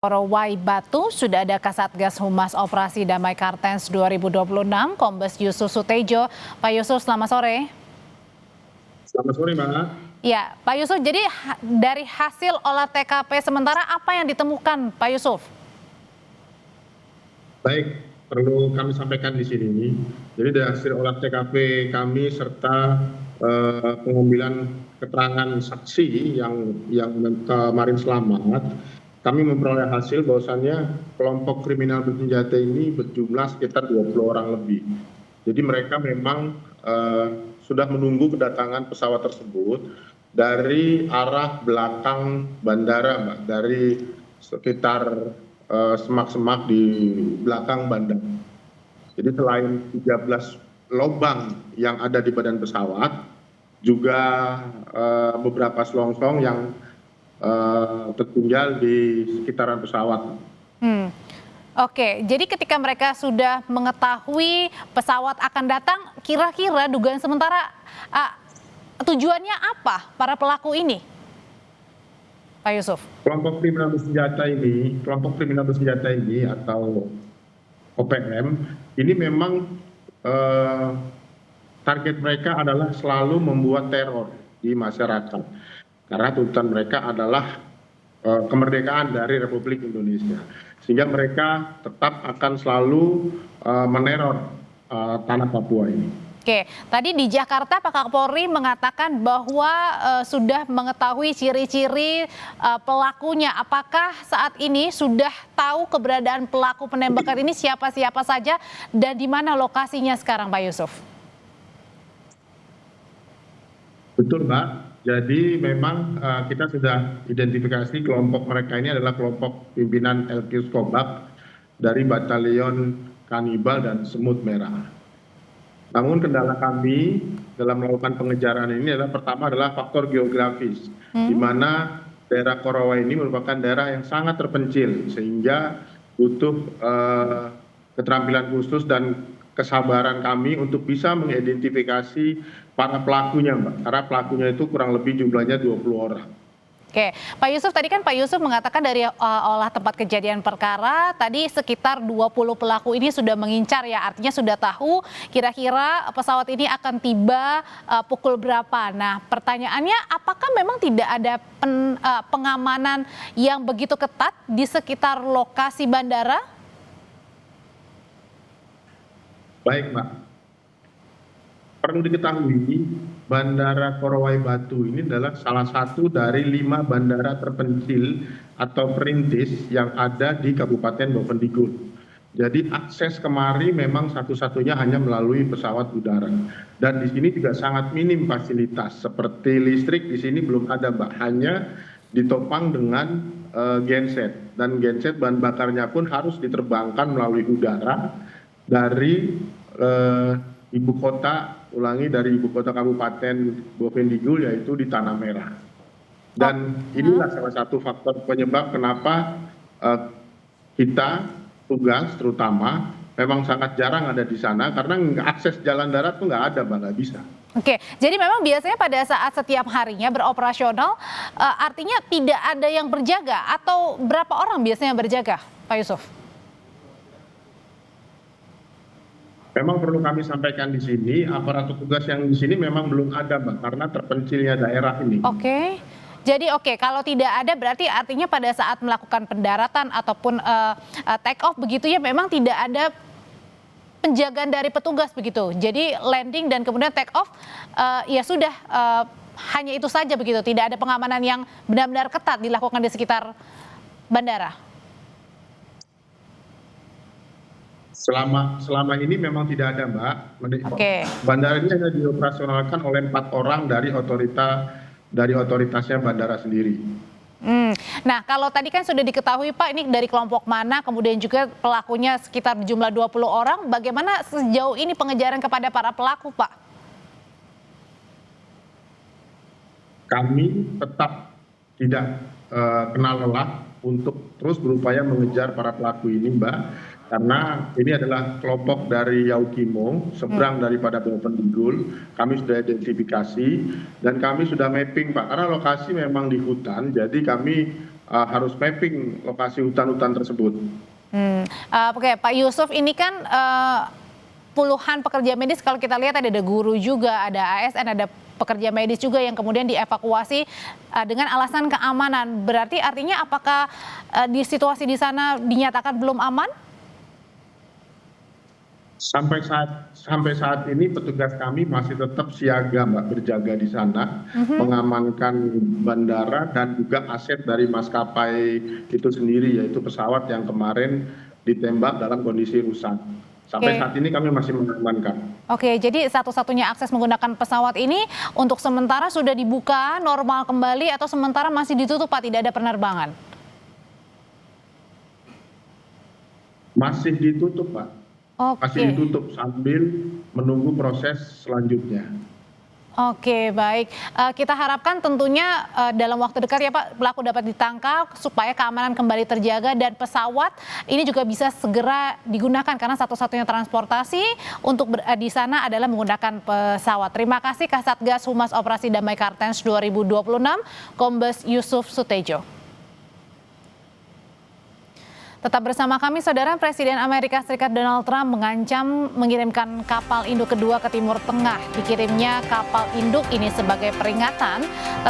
Korowai Batu sudah ada Kasatgas Humas Operasi Damai Kartens 2026, Kombes Yusuf Sutejo. Pak Yusuf, selamat sore. Selamat sore, Mbak. Ya, Pak Yusuf, jadi dari hasil olah TKP sementara apa yang ditemukan, Pak Yusuf? Baik, perlu kami sampaikan di sini. Jadi dari hasil olah TKP kami serta pengambilan keterangan saksi yang kemarin selamat, kami memperoleh hasil bahwasannya kelompok kriminal bersenjata ini berjumlah sekitar 20 orang lebih. Jadi mereka memang sudah menunggu kedatangan pesawat tersebut dari arah belakang bandara, Mbak, dari sekitar semak-semak di belakang bandara. Jadi selain 13 lubang yang ada di badan pesawat, juga beberapa selongsong yang tertinggal di sekitaran pesawat. Oke, jadi ketika mereka sudah mengetahui pesawat akan datang, kira-kira dugaan sementara tujuannya apa para pelaku ini, Pak Yusuf? Kelompok kriminal bersenjata ini atau OPM ini memang target mereka adalah selalu membuat teror di masyarakat. Karena tuntutan mereka adalah kemerdekaan dari Republik Indonesia. Sehingga mereka tetap akan selalu meneror tanah Papua ini. Oke, tadi di Jakarta Pak Kapolri mengatakan bahwa sudah mengetahui ciri-ciri pelakunya. Apakah saat ini sudah tahu keberadaan pelaku penembakan ini siapa-siapa saja dan di mana lokasinya sekarang, Pak Yusuf? Betul, Mbak. Jadi memang kita sudah identifikasi kelompok mereka ini adalah kelompok pimpinan LQ Skobak dari Batalion Kanibal dan Semut Merah. Namun kendala kami dalam melakukan pengejaran ini adalah pertama adalah faktor geografis, di mana daerah Korowai ini merupakan daerah yang sangat terpencil sehingga butuh keterampilan khusus dan kesabaran kami untuk bisa mengidentifikasi para pelakunya, Mbak. Karena pelakunya itu kurang lebih jumlahnya 20 orang. Oke, Pak Yusuf, tadi kan Pak Yusuf mengatakan dari olah tempat kejadian perkara, tadi sekitar 20 pelaku ini sudah mengincar ya, artinya sudah tahu kira-kira pesawat ini akan tiba pukul berapa. Nah, pertanyaannya apakah memang tidak ada pengamanan yang begitu ketat di sekitar lokasi bandara? Baik, Mbak. Perlu diketahui, Bandara Korowai Batu ini adalah salah satu dari 5 bandara terpencil atau perintis yang ada di Kabupaten Bovendigul. Jadi akses kemari memang satu-satunya hanya melalui pesawat udara. Dan di sini juga sangat minim fasilitas, seperti listrik di sini belum ada, Mbak. Hanya ditopang dengan genset. Dan genset bahan bakarnya pun harus diterbangkan melalui udara dari ibu kota, dari ibu kota Kabupaten Bovendigul, yaitu di Tanah Merah. Dan inilah salah satu faktor penyebab kenapa kita tugas terutama memang sangat jarang ada di sana, karena akses jalan darat tuh nggak ada, Mbak, nggak bisa. Oke, jadi memang biasanya pada saat setiap harinya beroperasional, artinya tidak ada yang berjaga atau berapa orang biasanya berjaga, Pak Yusuf? Memang perlu kami sampaikan di sini, aparatur tugas yang di sini memang belum ada, Mbak, karena terpencilnya daerah ini. Oke, jadi kalau tidak ada berarti artinya pada saat melakukan pendaratan ataupun take off begitu ya memang tidak ada penjagaan dari petugas begitu. Jadi landing dan kemudian take off ya sudah hanya itu saja begitu, tidak ada pengamanan yang benar-benar ketat dilakukan di sekitar bandara. Selama ini memang tidak ada, Mbak. Oke. Bandara ini hanya dioperasionalkan oleh 4 orang dari otoritasnya bandara sendiri. Nah, kalau tadi kan sudah diketahui, Pak, ini dari kelompok mana, kemudian juga pelakunya sekitar jumlah 20 orang, bagaimana sejauh ini pengejaran kepada para pelaku, Pak? Kami tetap tidak kenal lelah untuk terus berupaya mengejar para pelaku ini, Mbak. Karena ini adalah kelompok dari Yaukimo, seberang daripada Bovendigul. Kami sudah identifikasi dan kami sudah mapping, Pak, karena lokasi memang di hutan, jadi kami harus mapping lokasi hutan-hutan tersebut. Oke, Pak Yusuf, ini kan puluhan pekerja medis, kalau kita lihat ada guru juga, ada ASN, ada pekerja medis juga yang kemudian dievakuasi dengan alasan keamanan. Berarti artinya apakah di situasi di sana dinyatakan belum aman? Sampai saat ini petugas kami masih tetap siaga, Mbak, berjaga di sana, mengamankan bandara dan juga aset dari maskapai itu sendiri, yaitu pesawat yang kemarin ditembak dalam kondisi rusak. Sampai saat ini kami masih mengamankan. Oke, jadi satu-satunya akses menggunakan pesawat ini untuk sementara sudah dibuka normal kembali atau sementara masih ditutup, Pak, tidak ada penerbangan? Masih ditutup, Pak. Masih ditutup sambil menunggu proses selanjutnya. Oke, baik. Kita harapkan tentunya dalam waktu dekat ya Pak, pelaku dapat ditangkap supaya keamanan kembali terjaga dan pesawat ini juga bisa segera digunakan karena satu-satunya transportasi untuk di sana adalah menggunakan pesawat. Terima kasih Kasatgas Humas Operasi Damai Kartens 2026, Kombes Yusuf Sutejo. Tetap bersama kami, Saudara. Presiden Amerika Serikat Donald Trump mengancam mengirimkan kapal induk kedua ke Timur Tengah. Dikirimnya kapal induk ini sebagai peringatan